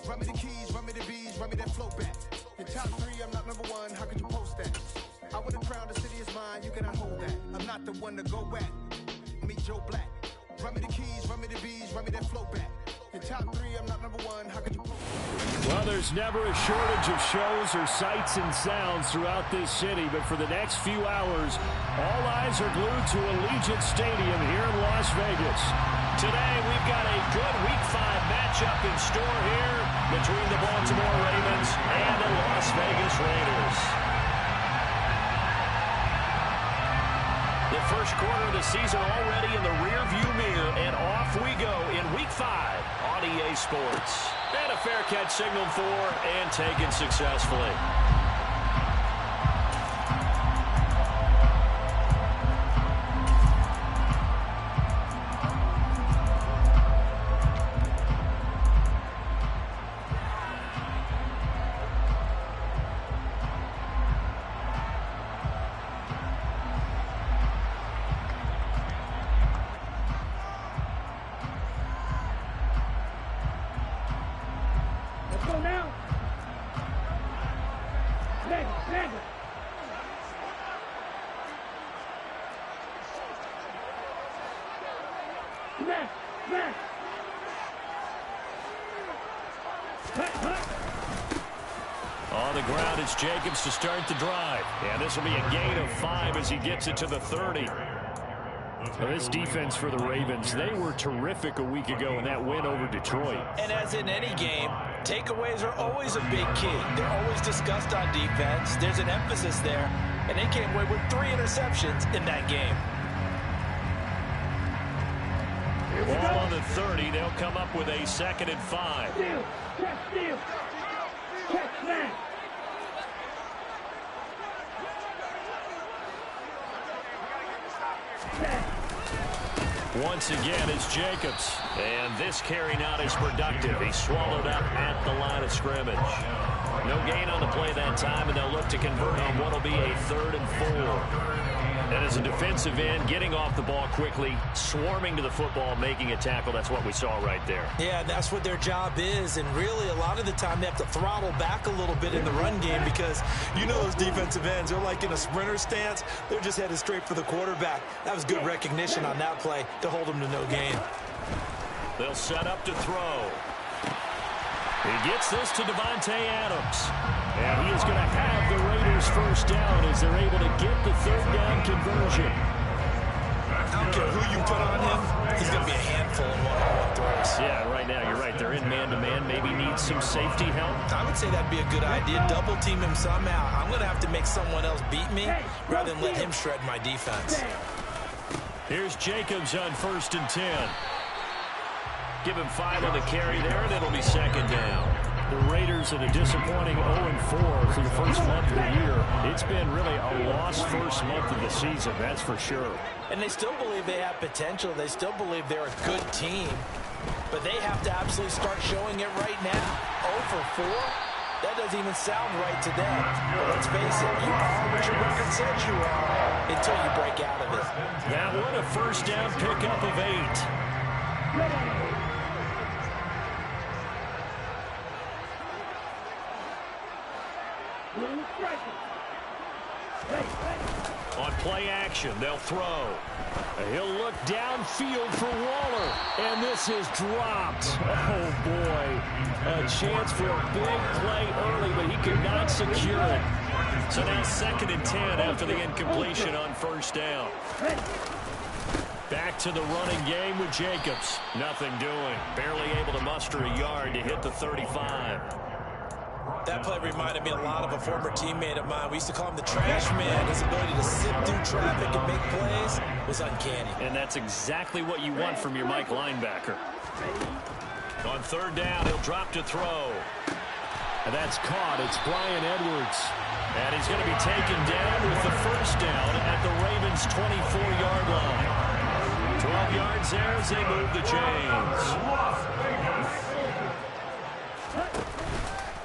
Run me the keys, run me the bees, run me that flow back. Your top three, I'm not number one, how could you post that? I would have crowned the city is mine, you cannot hold that. I'm not the one to go back. Meet Joe Black. Run me the keys, run me the bees, run me that flow back. Your top three, I'm not number one, how could you post that? Well, there's never a shortage of shows or sights and sounds throughout this city, but for the next few hours, all eyes are glued to Allegiant Stadium here in Las Vegas. Today, we've got a good Week 5 matchup in store here between the Baltimore Ravens and the Las Vegas Raiders. The first quarter of the season already in the rearview mirror, and off we go in Week 5 on EA Sports. And a fair catch signaled for and taken successfully. On the ground, it's Jacobs to start the drive. And this will be a gain of 5 as he gets it to the 30. Well, this defense for the Ravens, they were terrific a week ago in that win over Detroit. And as in any game, takeaways are always a big key. They're always discussed on defense. There's an emphasis there. And they came away with 3 interceptions in that game. Ball on the 30. They'll come up with a 2nd and 5. Steal. Catch steal. Catch smash. Once again, it's Jacobs. And this carry not as productive. He swallowed up at the line of scrimmage. No gain on the play that time, and they'll look to convert on what will be a 3rd and 4. And as a defensive end, getting off the ball quickly, swarming to the football, making a tackle, that's what we saw right there. Yeah, that's what their job is. And really, a lot of the time, they have to throttle back a little bit in the run game because you know those defensive ends, they're like in a sprinter stance. They're just headed straight for the quarterback. That was good recognition on that play to hold them to no gain. They'll set up to throw. He gets this to Devontae Adams. And he is going to have the Raiders first down as they're able to get the 3rd down conversion. I don't care who you put on him, he's going to be a handful in one-on-one throws. Yeah, right now, you're right. They're in man-to-man. Maybe needs some safety help. I would say that'd be a good idea. Double team him somehow. I'm going to have to make someone else beat me rather than let him shred my defense. Here's Jacobs on 1st and 10. Give him 5 on the carry there, and it'll be 2nd down. The Raiders at a disappointing 0-4 for the first month of the year. It's been really a lost first month of the season, that's for sure. And they still believe they have potential. They still believe they're a good team. But they have to absolutely start showing it right now. 0-4? That doesn't even sound right to them. But let's face it, you are what your record says you are until you break out of it. That one a first down pickup of 8. On play action, they'll throw. He'll look downfield for Waller, and this is dropped. Oh, boy. A chance for a big play early, but he could not secure it. So now 2nd and 10 after the incompletion on 1st down. Back to the running game with Jacobs. Nothing doing. Barely able to muster a yard to hit the 35. That play reminded me a lot of a former teammate of mine. We used to call him the trash man. His ability to sit through traffic and make plays was uncanny. And that's exactly what you want from your Mike linebacker. On 3rd down, he'll drop to throw. And that's caught. It's Brian Edwards. And he's going to be taken down with the first down at the Ravens' 24-yard line. 12 yards there as they move the chains.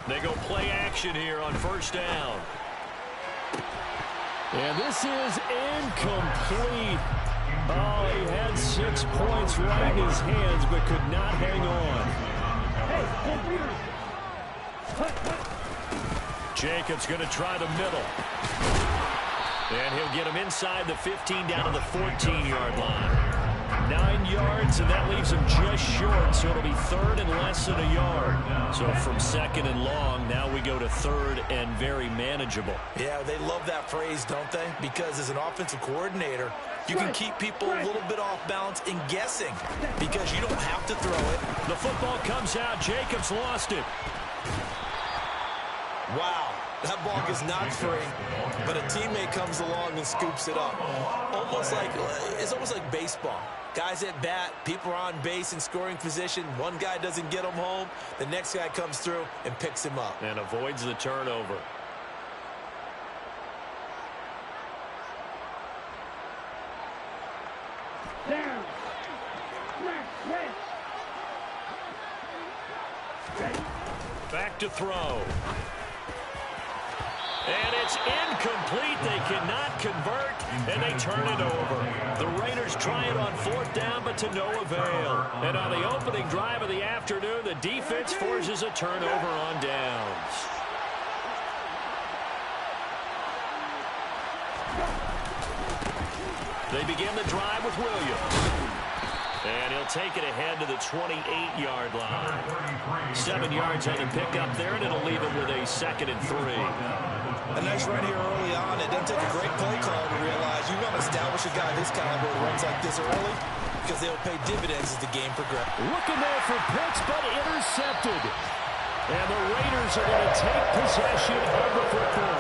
They go play action here on 1st down. And this is incomplete. Oh, he had 6 points right in his hands, but could not hang on. Jacobs going to try the middle. And he'll get him inside the 15 down to the 14-yard line. 9 yards, and that leaves him just short, so it'll be third and less than a yard. So from second and long, now we go to third and very manageable. Yeah, they love that phrase, don't they? Because as an offensive coordinator, you can keep people a little bit off balance and guessing because you don't have to throw it. The football comes out. Jacobs lost it. Wow, that ball is not free, but a teammate comes along and scoops it up. It's almost like baseball. Guys at bat, people are on base in scoring position. One guy doesn't get him home. The next guy comes through and picks him up. And avoids the turnover. Down. Back to throw. And it's incomplete. They cannot convert, and they turn it over. The Raiders try it on fourth down, but to no avail. And on the opening drive of the afternoon, the defense forces a turnover on downs. They begin the drive with Williams. And he'll take it ahead to the 28-yard line. 7 yards on the pickup there, and it'll leave him with a 2nd and 3. A nice run here early on. It doesn't take a great play call to realize you want to establish a guy this caliber who runs like this early because they'll pay dividends as the game progresses. Looking there for Pitts, but intercepted. And the Raiders are going to take possession of the football.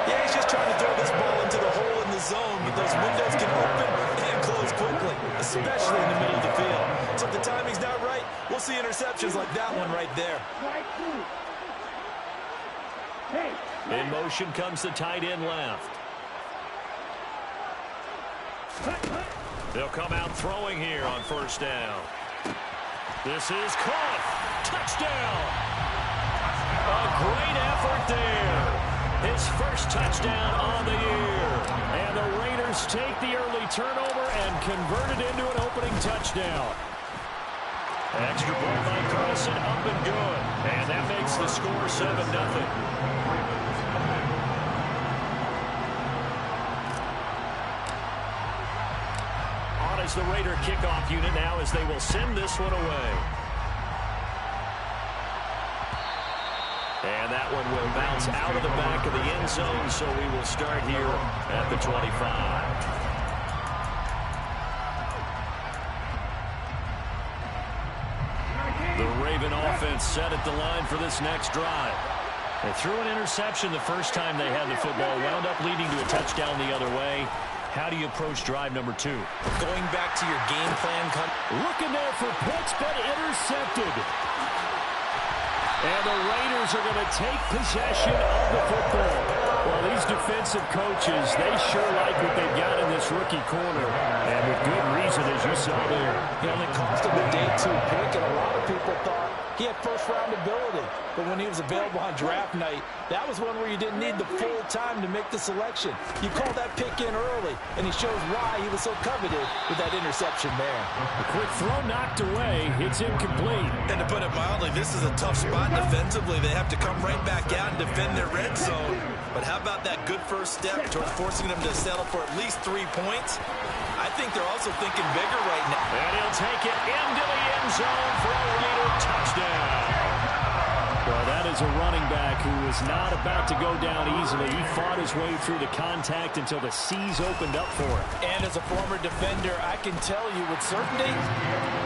Yeah, he's just trying to throw this ball into the hole in the zone, but those windows can open and close quickly, especially in the middle of the field. So if the timing's not right, we'll see interceptions like that one right there. In motion comes the tight end left. They'll come out throwing here on first down. This is caught. Touchdown. A great effort there. His first touchdown on the year. And the Raiders take the early turnover and convert it into an opening touchdown. Extra point by Carlson, up and good. And that makes the score 7-0. Is the Raider kickoff unit now as they will send this one away. And that one will bounce out of the back of the end zone, so we will start here at the 25. The Raven offense set at the line for this next drive. They threw an interception the first time they had the football, wound up leading to a touchdown the other way. How do you approach drive number 2? Going back to your game plan. Looking there for Pitts, but intercepted. And the Raiders are going to take possession of the football. Well, these defensive coaches, they sure like what they've got in this rookie corner. And with good reason, as you saw there. It only cost him a day 2 pick, and a lot of people thought he had first-round ability. But when he was available on draft night, that was one where you didn't need the full time to make the selection. You called that pick in early, and he shows why he was so coveted with that interception there. A quick throw knocked away. It's incomplete. And to put it mildly, this is a tough spot defensively. They have to come right back out and defend their red zone. But how about that good first step towards forcing them to settle for at least 3 points? I think they're also thinking bigger right now. And he'll take it into the end zone for a Raider touchdown. Well, that is a running back who is not about to go down easily. He fought his way through the contact until the seas opened up for him. And as a former defender, I can tell you with certainty,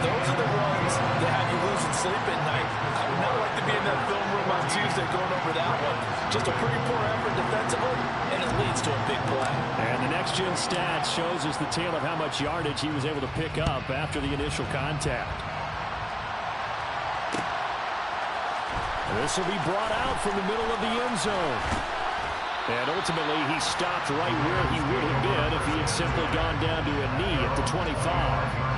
those are the runs that have you losing sleep at night. I would not like to be in that film room on Tuesday going over that one. Just a pretty poor effort defensively, and it leads to a big play. And the next-gen stats shows us the tale of how much yardage he was able to pick up after the initial contact. This will be brought out from the middle of the end zone. And ultimately, he stopped right where he would have been if he had simply gone down to a knee at the 25.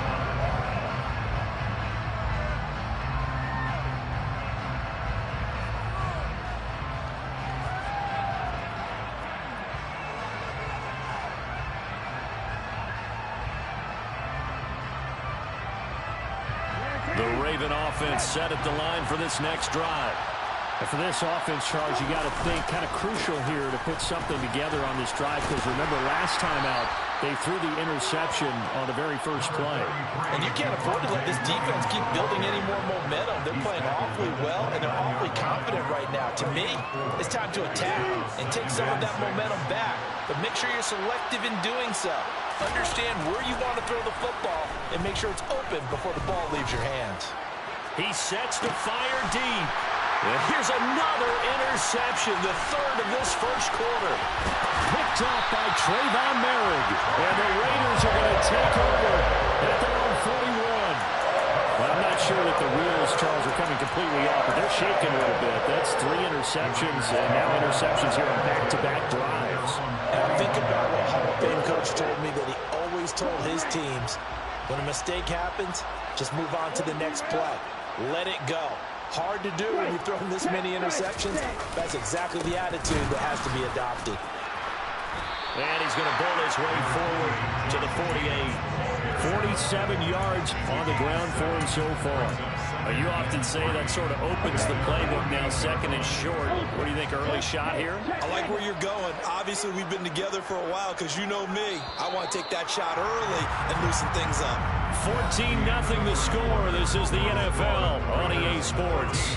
The Raven offense set at the line for this next drive. And for this offense, Charles, you got to think kind of crucial here to put something together on this drive, because remember last time out, they threw the interception on the very first play. And you can't afford to let this defense keep building any more momentum. They're playing awfully well, and they're awfully confident right now. To me, it's time to attack and take some of that momentum back. But make sure you're selective in doing so. Understand where you want to throw the football and make sure it's open before the ball leaves your hands. He sets to fire deep. And here's another interception, the third of this first quarter. Picked off by Trayvon Merrick. And the Raiders are going to take over at their own 41. Well, I'm not sure that the wheels, Charles, are coming completely off, but they're shaking a little bit. That's 3 interceptions, and now interceptions here on back-to-back drives. And I think about what Hall of Fame coach told me, that he always told his teams, when a mistake happens, just move on to the next play. Let it go. Hard to do when you've thrown this many interceptions. That's exactly the attitude that has to be adopted. And he's going to build his way forward to the 48. 47 yards on the ground for him so far. You often say that sort of opens the playbook now, second and short. What do you think, early shot here? I like where you're going. Obviously, we've been together for a while, because you know me. I want to take that shot early and loosen things up. 14-0 the score. This is the NFL on EA Sports.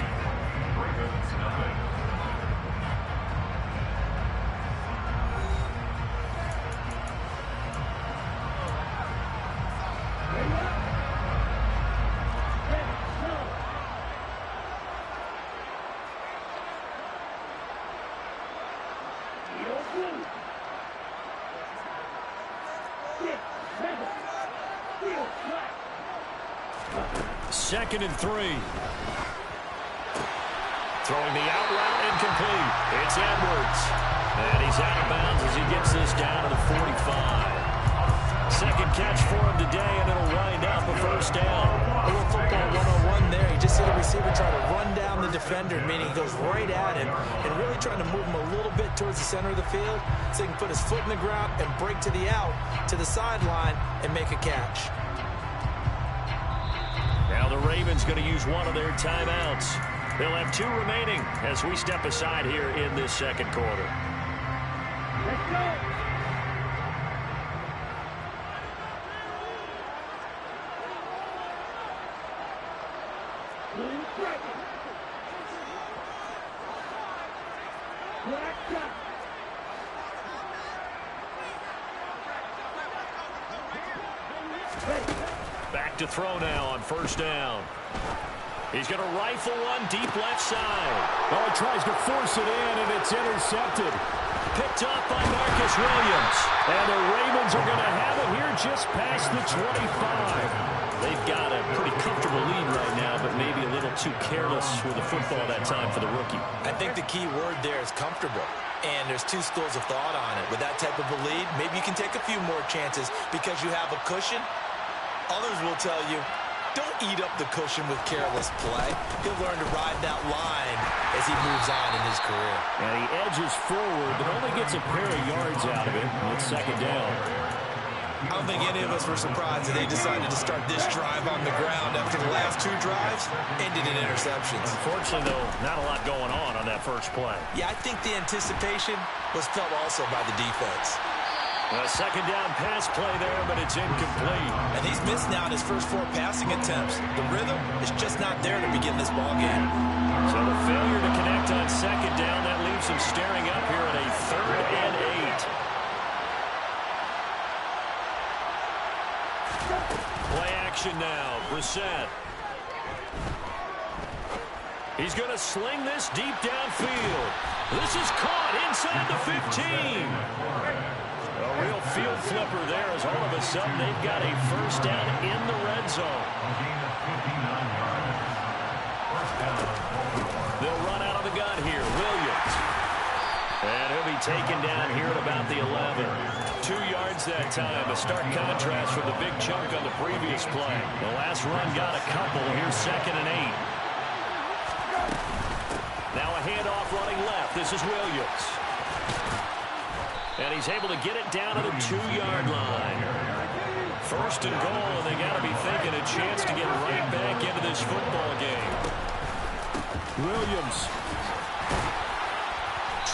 Second and 3. Throwing the out route incomplete. It's Edwards. And he's out of bounds as he gets this down to the 45. Second catch for him today, and it'll wind up a first down. A little football 101 there. You just see the receiver try to run down the defender, meaning he goes right at him and really trying to move him a little bit towards the center of the field so he can put his foot in the ground and break to the out, to the sideline, and make a catch. Now the Ravens going to use one of their timeouts. They'll have 2 remaining as we step aside here in this second quarter. Let's go. Back to throw now on first down. He's going to rifle one deep left side. Oh, he tries to force it in, and it's intercepted. Picked up by Marcus Williams. And the Ravens are going to have it here just past the 25. They've got a pretty comfortable lead right now, but maybe a little too careless with the football that time for the rookie. I think the key word there is comfortable. And there's 2 schools of thought on it. With that type of a lead, maybe you can take a few more chances because you have a cushion. Others will tell you, don't eat up the cushion with careless play. He'll learn to ride that line as he moves on in his career. And he edges forward, but only gets a pair of yards out of it. It's second down. I don't think any of us were surprised that they decided to start this drive on the ground after the last 2 drives ended in interceptions. Unfortunately, though, not a lot going on that first play. Yeah, I think the anticipation was felt also by the defense. A second down pass play there, but it's incomplete. And he's missed now in his first 4 passing attempts. The rhythm is just not there to begin this ball game. So the failure to connect on second down, that leaves him staring up here at a 3rd and 8. Play action now, Brissett. He's going to sling this deep downfield. This is caught inside the 15. A real field flipper there as all of a sudden they've got a first down in the red zone. They'll run out of the gun here. Williams. And he'll be taken down here at about the 11. 2 yards that time. A stark contrast from the big chunk on the previous play. The last run got a couple. Here's 2nd and 8. Now a handoff running left. This is Williams. And he's able to get it down to the 2-yard line. First and goal, and they got to be thinking a chance to get right back into this football game. Williams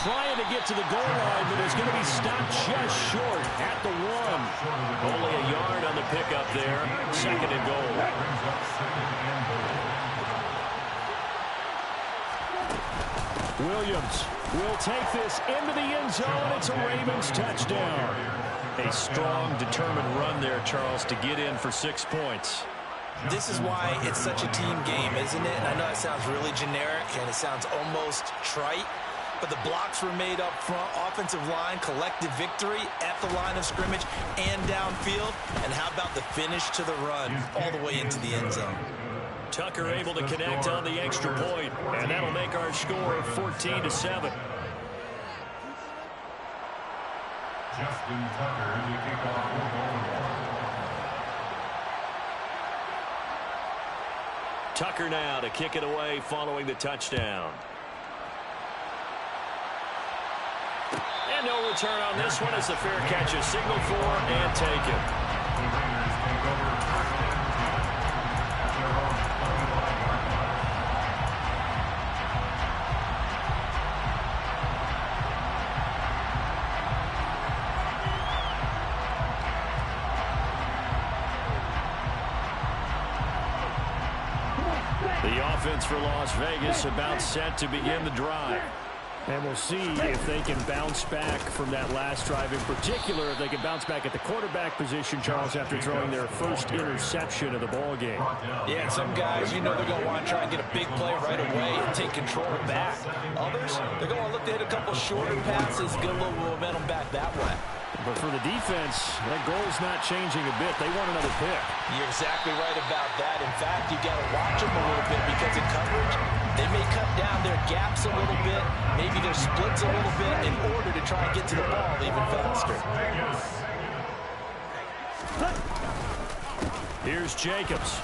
trying to get to the goal line, but it's going to be stopped just short at the 1. Only a yard on the pickup there. 2nd and goal. Williams will take this into the end zone. It's a Ravens touchdown. A strong, determined run there, Charles, to get in for 6 points. This is why it's such a team game, isn't it? And I know it sounds really generic and it sounds almost trite, but the blocks were made up front, offensive line, collective victory at the line of scrimmage and downfield. And how about the finish to the run all the way into the end zone? Tucker able to connect on the extra point, and that'll make our score 14-7. Justin Tucker, the kickoff for Baltimore. Tucker now to kick it away following the touchdown. And no return on this one as the fair catch is signaled for and taken. The offense for Las Vegas about set to begin the drive. And we'll see if they can bounce back from that last drive in particular, if they can bounce back at the quarterback position, Charles, after throwing their first interception of the ball game. Yeah, and some guys, you know they're going to want to try and get a big play right away and take control back. Others, they're going to look to hit a couple shorter passes, get a little momentum back that way. But for the defense, that goal's not changing a bit. They want another pick. You're exactly right about that. In fact, you got to watch them a little bit because in coverage, they may cut down their gaps a little bit, maybe their splits a little bit in order to try and get to the ball even faster. Here's Jacobs.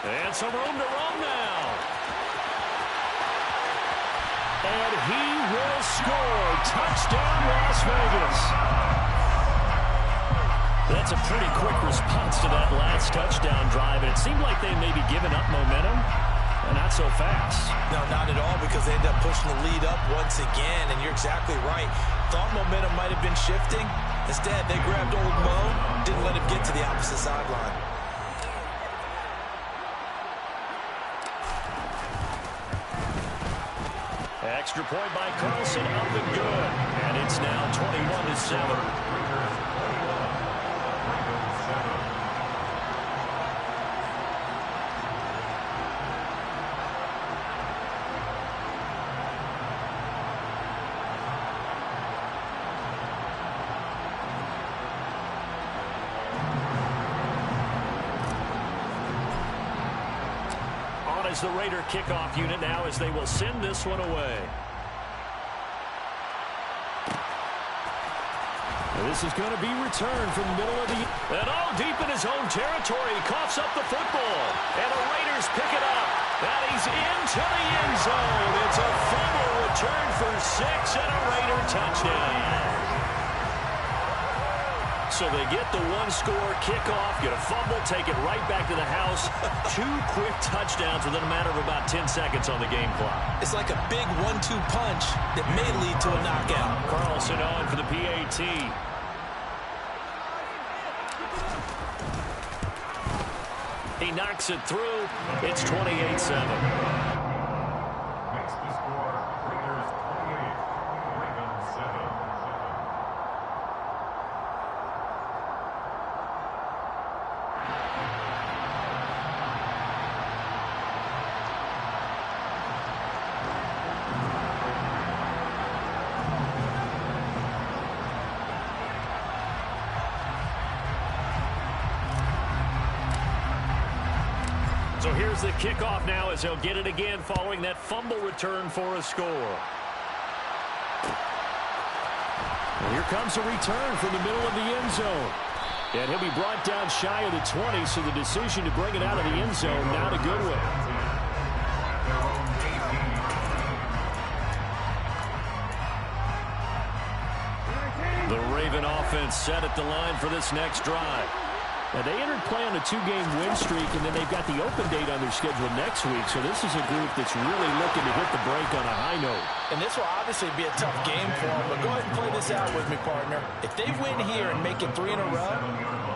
And some room to run now. And he will score. Touchdown, Las Vegas. That's a pretty quick response to that last touchdown drive. And it seemed like they may be giving up momentum. Not so fast. No, not at all, because they ended up pushing the lead up once again. And you're exactly right. Thought momentum might have been shifting. Instead, they grabbed old Mo, didn't let him get to the opposite sideline. Extra point by Carlson, up and good. And it's now 21-7. As the Raider kickoff unit now as they will send this one away. And this is going to be returned from the middle of the... And all deep in his own territory. He coughs up the football. And the Raiders pick it up. And he's into the end zone. It's a fumble return for 6 and a Raider touchdown. So they get the one-score kickoff, get a fumble, take it right back to the house. 2 quick touchdowns within a matter of about 10 seconds on the game clock. It's like a big 1-2 punch that may lead to a knockout. Carlson on for the PAT. He knocks it through. It's 28-7. Makes the score Raiders 28, Ravens 7. So here's the kickoff now as he'll get it again following that fumble return for a score. And here comes a return from the middle of the end zone. And he'll be brought down shy of the 20, so the decision to bring it out of the end zone, not a good one. The Raven offense set at the line for this next drive. Now, they entered play on a 2-game win streak, and then they've got the open date on their schedule next week. So this is a group that's really looking to hit the break on a high note. And this will obviously be a tough game for them, but go ahead and play this out with me, partner. If they win here and make it 3 in a row,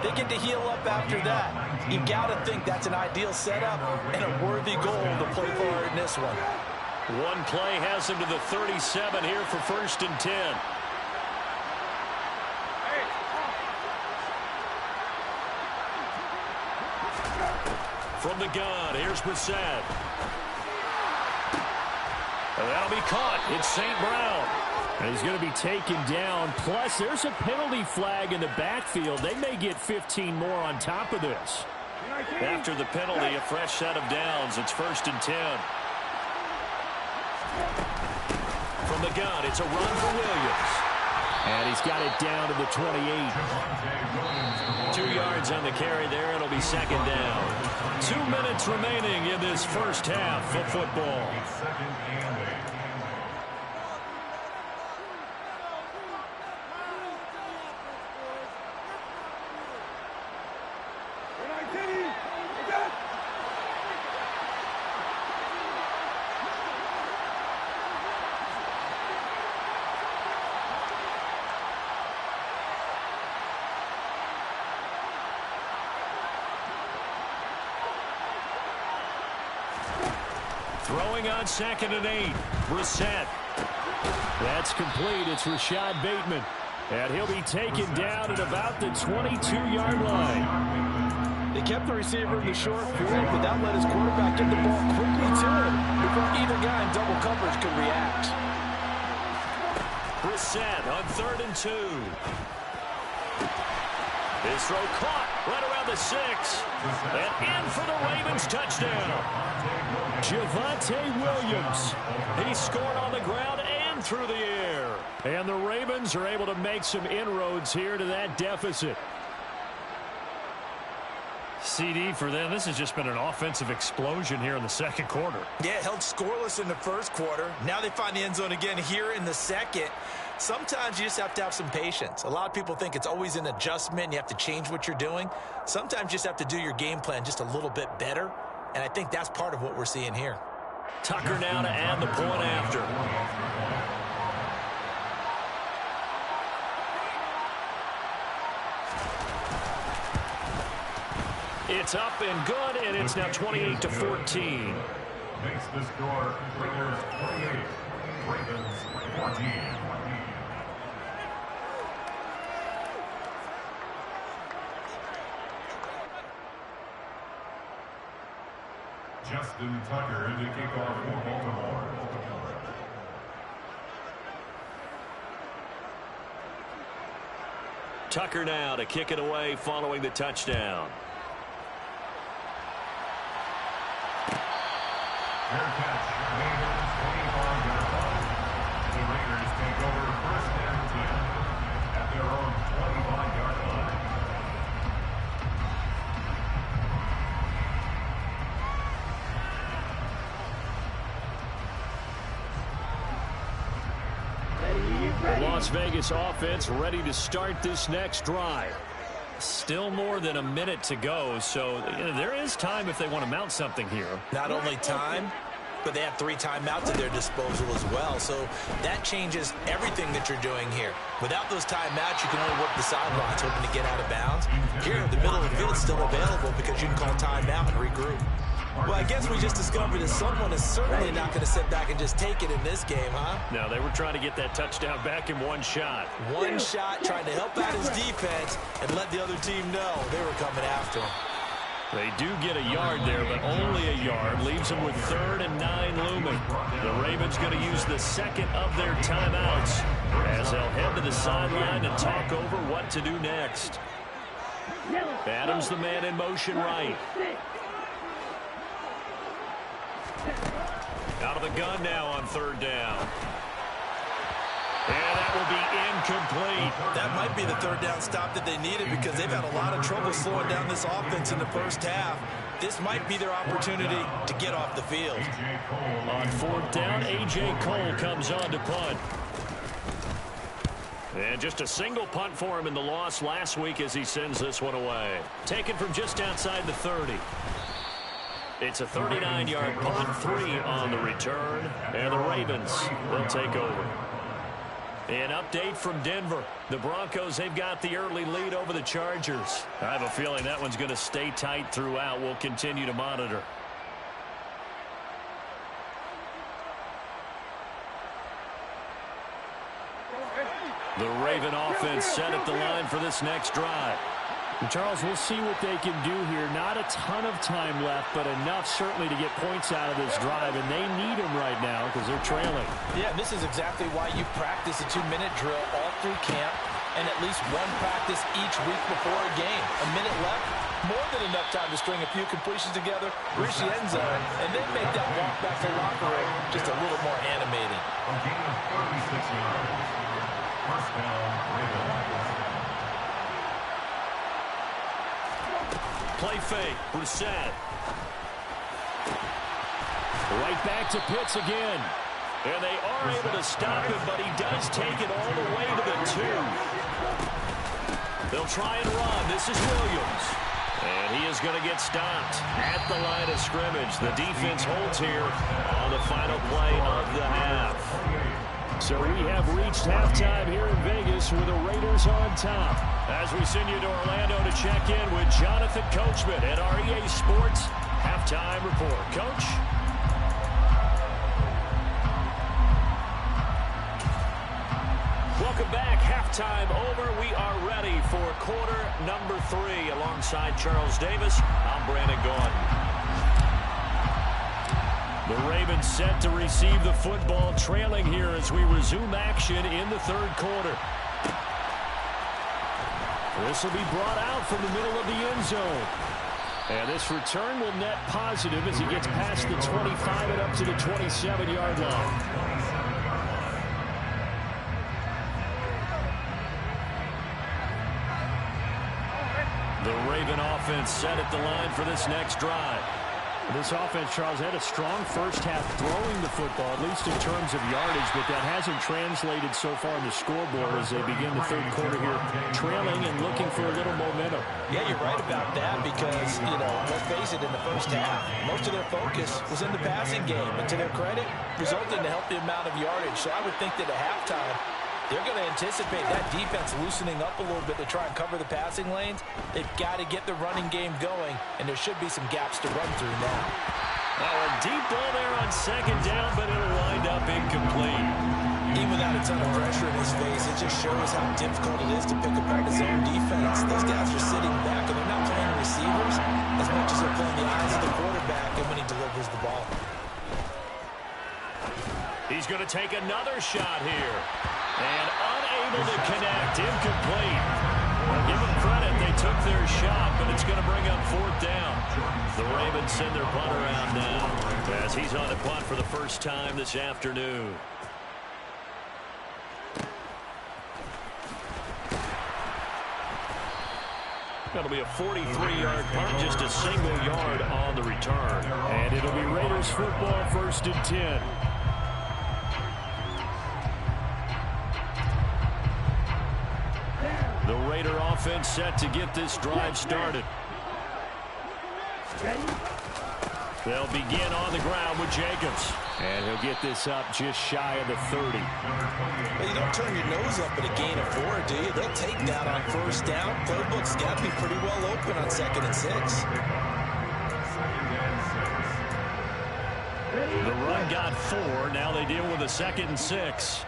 they get to heal up after that. You've got to think that's an ideal setup and a worthy goal to play for in this one. One play has him to the 37 here for 1st and 10. From the gun, here's Brissett. And that'll be caught. It's St. Brown. And he's going to be taken down. Plus, there's a penalty flag in the backfield. They may get 15 more on top of this. After the penalty, a fresh set of downs. It's 1st and 10. From the gun, it's a run for Williams. And he's got it down to the 28. 2 yards on the carry there. It'll be 2nd down. 2 minutes remaining in this first half of football. Throwing on 2nd and 8. Brissett. That's complete. It's Rashad Bateman. And he'll be taken down at about the 22-yard line. They kept the receiver in the short field, but that let his quarterback get the ball quickly to him before either guy in double coverage could react. Brissett on 3rd and 2. His throw caught right around the 6. And in for the Ravens touchdown. Javonte Williams. He scored on the ground and through the air. And the Ravens are able to make some inroads here to that deficit. CD for them. This has just been an offensive explosion here in the 2nd quarter. Yeah, held scoreless in the 1st quarter. Now they find the end zone again here in the 2nd. Sometimes you just have to have some patience. A lot of people think it's always an adjustment. You have to change what you're doing. Sometimes you just have to do your game plan just a little bit better. And I think that's part of what we're seeing here. Tucker now to add the point after. It's up and good, and it's now 28-14. Makes the score Raiders 28, Ravens 14. Justin Tucker in the kickoff for Baltimore. Tucker now to kick it away following the touchdown. Fair catch made at the 25-yard line. The Raiders take over 1st and 10 at their own 25-yard line. The Las Vegas offense ready to start this next drive. Still more than a minute to go, so there is time if they want to mount something here. Not only time, but they have 3 timeouts at their disposal as well. So that changes everything that you're doing here. Without those timeouts, you can only work the sidelines hoping to get out of bounds. Here, the middle of the field is still available because you can call timeout and regroup. Well, I guess we just discovered that someone is certainly not going to sit back and just take it in this game, huh? No, they were trying to get that touchdown back in one shot. One shot, trying to help out his defense and let the other team know they were coming after him. They do get a yard there, but only a yard. Leaves them with 3rd and 9 looming. The Ravens going to use the 2nd of their timeouts as they'll head to the sideline and talk over what to do next. Adams the man in motion right. Out of the gun now on 3rd down. And that will be incomplete. That might be the 3rd down stop that they needed because they've had a lot of trouble slowing down this offense in the 1st half. This might be their opportunity to get off the field. On 4th down, A.J. Cole comes on to punt. And just a single punt for him in the loss last week as he sends this one away. Taken from just outside the 30. It's a 39-yard punt, 3 on the return. And the Ravens will take over. An update from Denver. The Broncos, they've got the early lead over the Chargers. I have a feeling that one's going to stay tight throughout. We'll continue to monitor. The Raven offense set at the line for this next drive. And Charles, we'll see what they can do here. Not a ton of time left, but enough certainly to get points out of this drive, and they need them right now because they're trailing. Yeah, this is exactly why you practice a 2-minute drill all through camp and at least one practice each week before a game. A minute left, more than enough time to string a few completions together, reach the end zone, and then make that walk back to the locker room just a little more animating. A gain of 36 yards. First down, Ravens. Play fake. Brissett. Right back to Pitts again. And they are able to stop him, but he does take it all the way to the 2. They'll try and run. This is Williams. And he is going to get stopped at the line of scrimmage. The defense holds here on the final play of the half. So we have reached halftime here in Vegas with the Raiders on top. As we send you to Orlando to check in with Jonathan Coachman at our EA Sports Halftime Report. Coach? Welcome back. Halftime over. We are ready for quarter number 3. Alongside Charles Davis, I'm Brandon Gaudin. The Ravens set to receive the football, trailing here as we resume action in the third quarter. This will be brought out from the middle of the end zone. And this return will net positive as he gets past the 25 and up to the 27-yard line. The Raven offense set at the line for this next drive. This offense, Charles, had a strong first half throwing the football, at least in terms of yardage, but that hasn't translated so far in the scoreboard as they begin the third quarter here, trailing and looking for a little momentum. Yeah, you're right about that because, let's face it, in the first half, most of their focus was in the passing game, and to their credit, resulted in a healthy amount of yardage. So I would think that at halftime, they're going to anticipate that defense loosening up a little bit to try and cover the passing lanes. They've got to get the running game going, and there should be some gaps to run through now. A deep ball there on second down, but it'll wind up incomplete. Even without a ton of pressure in his face, it just shows how difficult it is to pick apart his own defense. Those guys are sitting back, and they're not playing receivers as much as they're playing the eyes of the quarterback and when he delivers the ball. He's going to take another shot here. And unable to connect, incomplete. Well, give them credit, they took their shot, but it's going to bring up fourth down. The Ravens send their punter out now as he's on a punt for the first time this afternoon. That'll be a 43-yard punt, just a single yard on the return. And it'll be Raiders football, 1st and 10. The Raider offense set to get this drive started. They'll begin on the ground with Jacobs. And he'll get this up just shy of the 30. Well, you don't turn your nose up at a gain of 4, do you? They'll take that on first down. Playbook's got to be pretty well open on 2nd and 6. The run got 4. Now they deal with a 2nd and 6.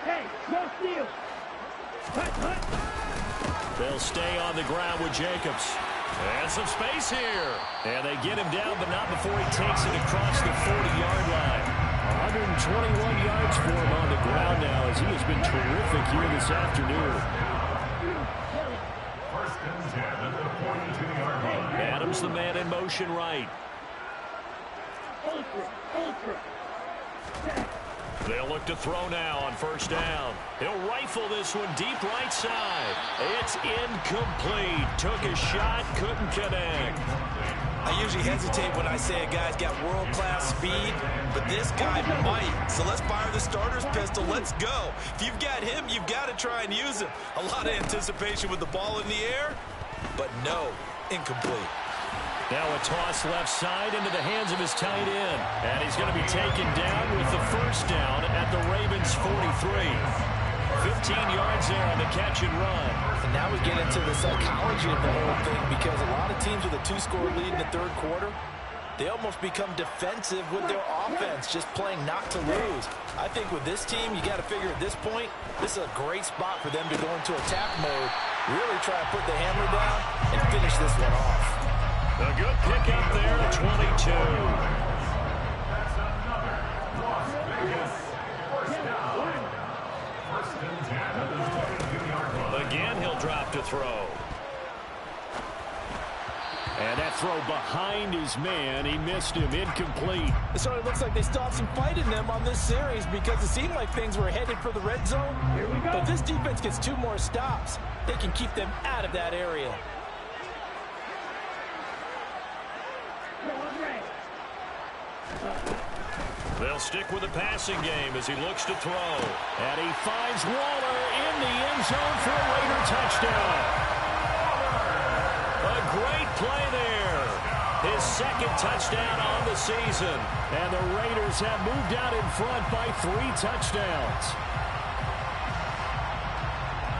Hey, no steal. They'll stay on the ground with Jacobs. And some space here. And they get him down, but not before he takes it across the 40-yard line. 121 yards for him on the ground now as he has been terrific here this afternoon. First and 10 at the 42-yard line. Adams the man in motion right. Ultra. They'll look to throw now on first down. He'll rifle this one deep right side. It's incomplete. Took a shot, couldn't connect. I usually hesitate when I say a guy's got world-class speed, but this guy might. So let's fire the starter's pistol. Let's go. If you've got him, you've got to try and use him. A lot of anticipation with the ball in the air, but no, incomplete. Now a toss left side into the hands of his tight end. And he's going to be taken down with the first down at the Ravens' 43. 15 yards there on the catch and run. And now we get into the psychology of the whole thing, because a lot of teams with a 2-score lead in the third quarter, they almost become defensive with their offense, just playing not to lose. I think with this team, you got to figure at this point, this is a great spot for them to go into attack mode, really try to put the hammer down and finish this one off. A good pick up there at 22. That's another Las Vegas first down. First and 10 at the 22-yard line. Again, he'll drop to throw. And that throw behind his man, he missed him, incomplete. It sort of looks like they still have some fight in them on this series, because it seemed like things were headed for the red zone. But if this defense gets 2 more stops, they can keep them out of that area. They'll stick with the passing game as he looks to throw. And he finds Waller in the end zone for a Raider touchdown. A great play there. His second touchdown on the season. And the Raiders have moved out in front by 3 touchdowns.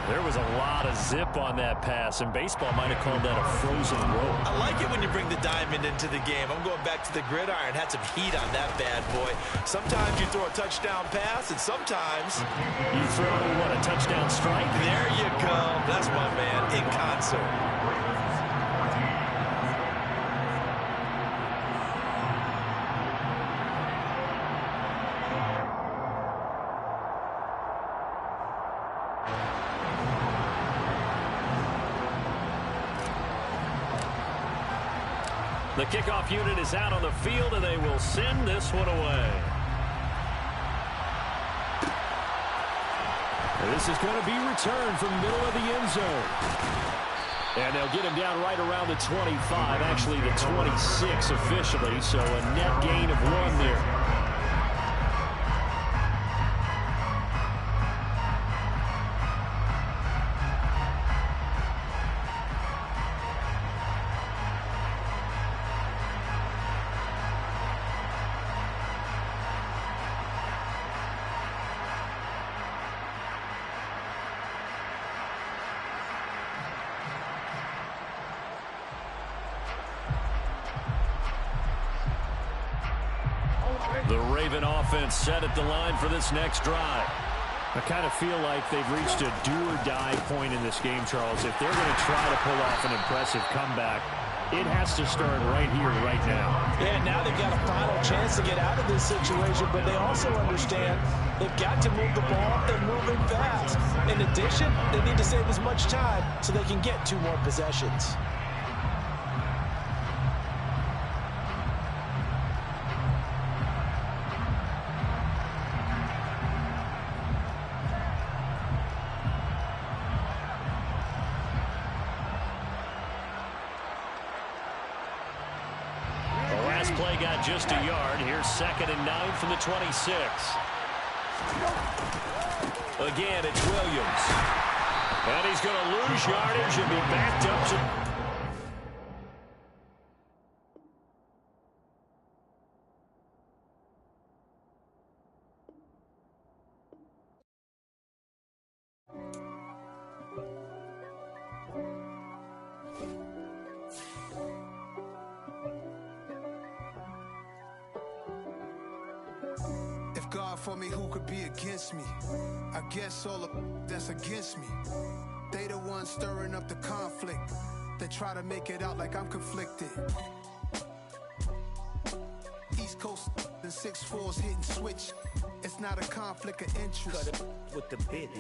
There was a lot of zip on that pass, and baseball might have called that a frozen rope. I like it when you bring the diamond into the game. I'm going back to the gridiron. Had some heat on that bad boy. Sometimes you throw a touchdown pass, and sometimes you throw, what, a touchdown strike? There you go. That's my man in concert. The kickoff unit is out on the field, and they will send this one away. And this is going to be returned from the middle of the end zone. And they'll get him down right around the 25, actually the 26 officially, so a net gain of 1 there. The Raven offense set at the line for this next drive. I kind of feel like they've reached a do-or-die point in this game, Charles. If they're going to try to pull off an impressive comeback, it has to start right here, right now. Yeah, now they've got a final chance to get out of this situation, but they also understand they've got to move the ball. They're moving fast. In addition, they need to save as much time so they can get 2 more possessions. Play got just a yard. Here's 2nd and 9 from the 26. Again, it's Williams. And he's going to lose yardage and be backed up to... God for me, who could be against me? I guess all of that's against me. They the ones stirring up the conflict. They try to make it out like I'm conflicted. East Coast and 6'4's hitting switch. It's not a conflict of interest. Cut it with the business.